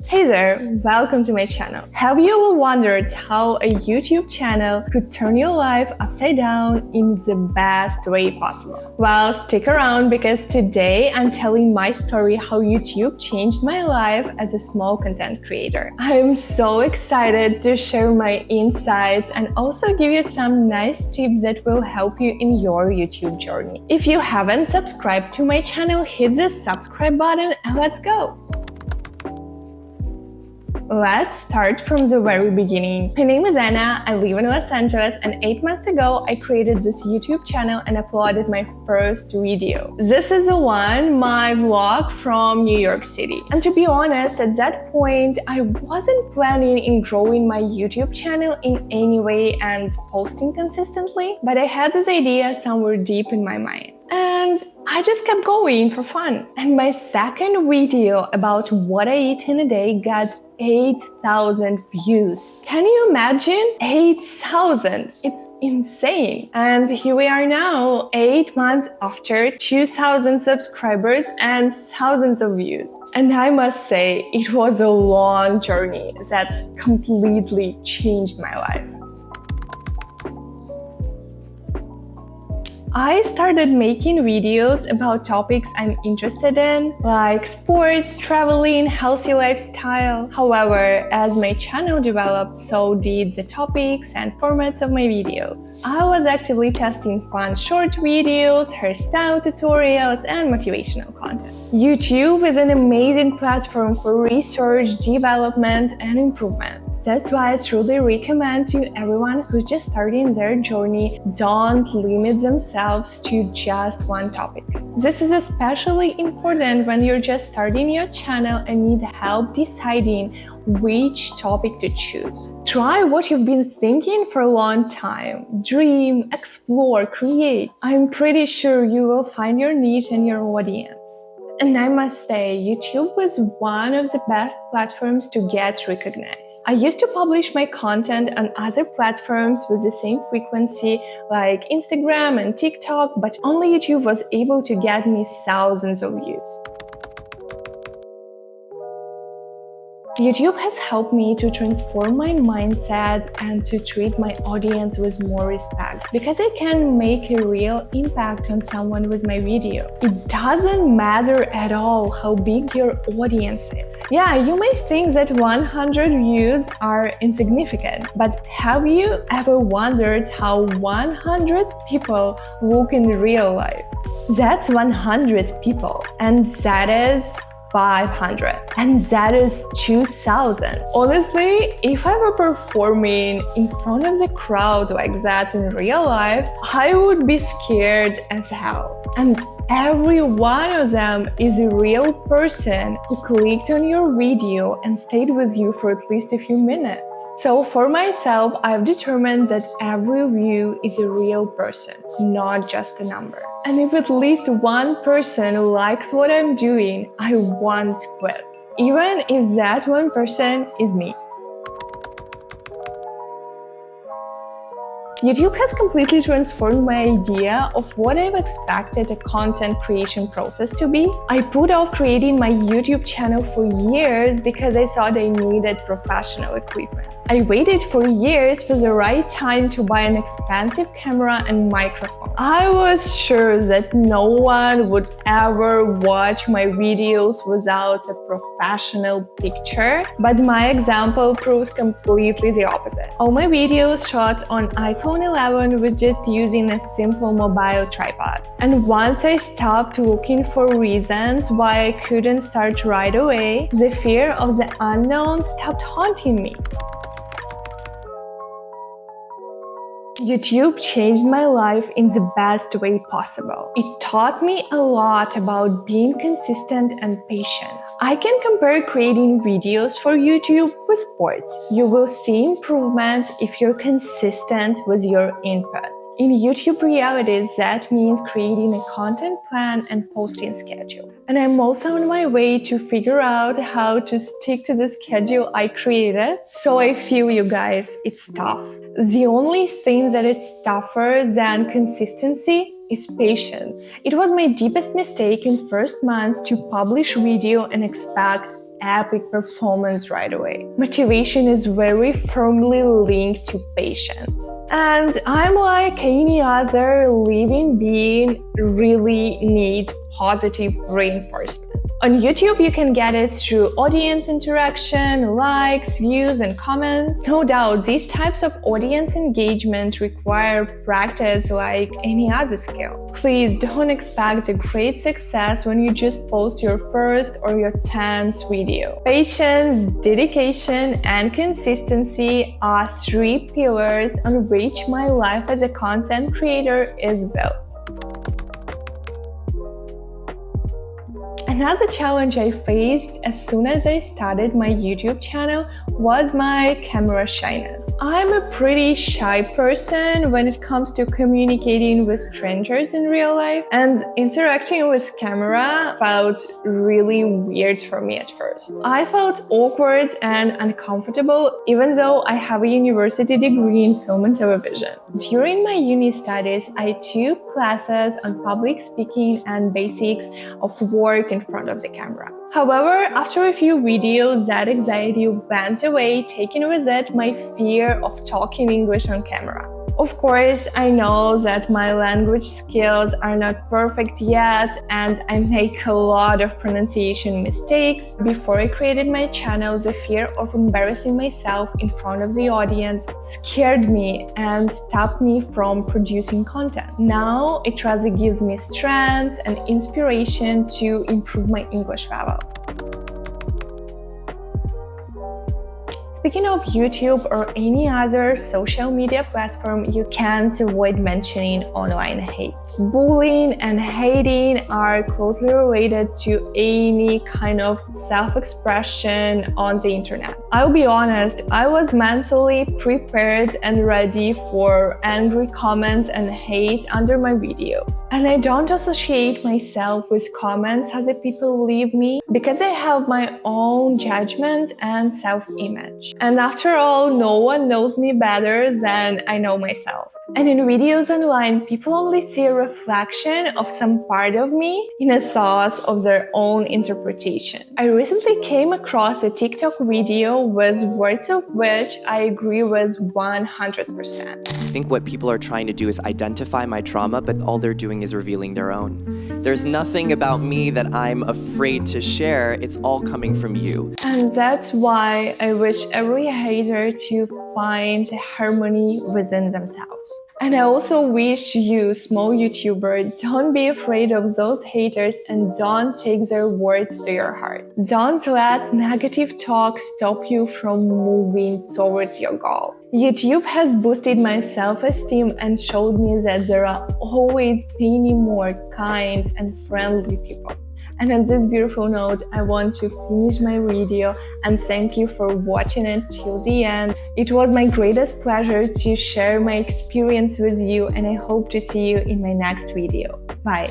Hey there, welcome to my channel. Have you ever wondered how a YouTube channel could turn your life upside down in the best way possible? Well, stick around because today I'm telling my story how YouTube changed my life as a small content creator. I'm so excited to share my insights and also give you some nice tips that will help you in your YouTube journey. If you haven't subscribed to my channel, hit the subscribe button and let's go! Let's start from the very beginning. My name is Anna, I live in Los Angeles, and 8 months ago I created this YouTube channel and uploaded my first video. This is the one, my vlog from New York City. And to be honest, at that point I wasn't planning in growing my YouTube channel in any way and posting consistently, but I had this idea somewhere deep in my mind. And I just kept going for fun. And my second video about what I eat in a day got 8,000 views. Can you imagine? 8,000! It's insane. And here we are now, 8 months after, 2,000 subscribers and thousands of views. And I must say, it was a long journey that completely changed my life. I started making videos about topics I'm interested in, like sports, traveling, healthy lifestyle. However, as my channel developed, so did the topics and formats of my videos. I was actively testing fun short videos, hairstyle tutorials, and motivational content. YouTube is an amazing platform for research, development, and improvement. That's why I truly recommend to everyone who's just starting their journey, don't limit themselves to just one topic. This is especially important when you're just starting your channel and need help deciding which topic to choose. Try what you've been thinking for a long time. Dream, explore, create. I'm pretty sure you will find your niche and your audience. And I must say, YouTube was one of the best platforms to get recognized. I used to publish my content on other platforms with the same frequency, like Instagram and TikTok, but only YouTube was able to get me thousands of views. YouTube has helped me to transform my mindset and to treat my audience with more respect, because I can make a real impact on someone with my video. It doesn't matter at all how big your audience is. Yeah, you may think that 100 views are insignificant, but have you ever wondered how 100 people look in real life? That's 100 people, and that is 500, and that is 2,000. Honestly, if I were performing in front of the crowd like that in real life, I would be scared as hell. And every one of them is a real person who clicked on your video and stayed with you for at least a few minutes. So for myself, I've determined that every view is a real person, not just a number. And if at least one person likes what I'm doing, I won't quit, even if that one person is me. YouTube has completely transformed my idea of what I've expected a content creation process to be. I put off creating my YouTube channel for years because I thought I needed professional equipment. I waited for years for the right time to buy an expensive camera and microphone. I was sure that no one would ever watch my videos without a professional picture, but my example proves completely the opposite. All my videos shot on iPhone 11 with just using a simple mobile tripod. And once I stopped looking for reasons why I couldn't start right away, the fear of the unknown stopped haunting me. YouTube changed my life in the best way possible. It taught me a lot about being consistent and patient. I can compare creating videos for YouTube with sports. You will see improvements if you're consistent with your input. In YouTube realities, that means creating a content plan and posting schedule. And I'm also on my way to figure out how to stick to the schedule I created. So I feel you guys, it's tough. The only thing that is tougher than consistency is patience. It was my deepest mistake in first months to publish video and expect epic performance right away. Motivation is very firmly linked to patience. And I'm like any other living being, really need positive reinforcement. On YouTube, you can get it through audience interaction, likes, views, and comments. No doubt, these types of audience engagement require practice like any other skill. Please don't expect a great success when you just post your first or your 10th video. Patience, dedication, and consistency are 3 pillars on which my life as a content creator is built. Another challenge I faced as soon as I started my YouTube channel was my camera shyness. I'm a pretty shy person when it comes to communicating with strangers in real life, and interacting with camera felt really weird for me at first. I felt awkward and uncomfortable even though I have a university degree in film and television. During my uni studies, I took classes on public speaking and basics of work in front of the camera. However, after a few videos, that anxiety went away, taking with it my fear of talking English on camera. Of course, I know that my language skills are not perfect yet, and I make a lot of pronunciation mistakes. Before I created my channel, the fear of embarrassing myself in front of the audience scared me and stopped me from producing content. Now, it rather gives me strength and inspiration to improve my English level. Speaking of YouTube or any other social media platform, you can't avoid mentioning online hate. Bullying and hating are closely related to any kind of self-expression on the internet. I'll be honest, I was mentally prepared and ready for angry comments and hate under my videos. And I don't associate myself with comments other people leave me because I have my own judgment and self-image. And after all, no one knows me better than I know myself. And in videos online, people only see a reflection of some part of me in a sauce of their own interpretation. I recently came across a TikTok video with words of which I agree with 100%. I think what people are trying to do is identify my trauma, but all they're doing is revealing their own. There's nothing about me that I'm afraid to share. It's all coming from you. And that's why I wish every hater to find harmony within themselves. And I also wish you, small YouTuber, don't be afraid of those haters and don't take their words to your heart. Don't let negative talk stop you from moving towards your goal. YouTube has boosted my self-esteem and showed me that there are always many more kind and friendly people. And on this beautiful note, I want to finish my video and thank you for watching it till the end. It was my greatest pleasure to share my experience with you, and I hope to see you in my next video. Bye!